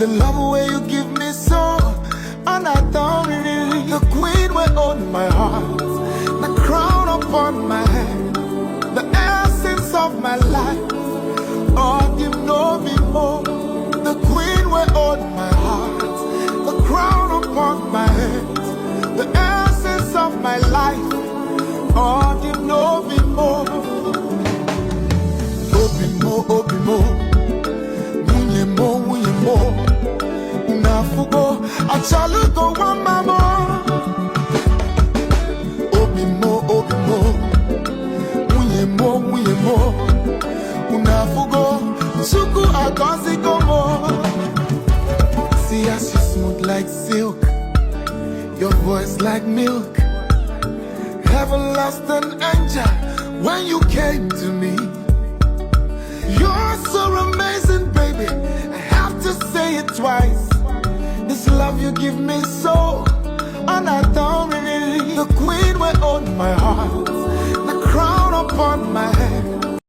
The love way you give me so, and I don't really. The queen will own my heart, the crown upon my head, the essence of my life. Oh, you know me more. The queen will own my heart, the crown upon my head, the essence of my life. Oh, you know me more. Obi mo, munye mo, unafugo, achalugo wama mo. Obi mo, munye mo, unafugo, suku agozi gomo. See as you smooth like silk, your voice like milk. Heaven lost an angel when you came to me. You're so amazing, baby, I have to say it twice. This love you give me so, and I don't really. The queen will own my heart, the crown upon my head,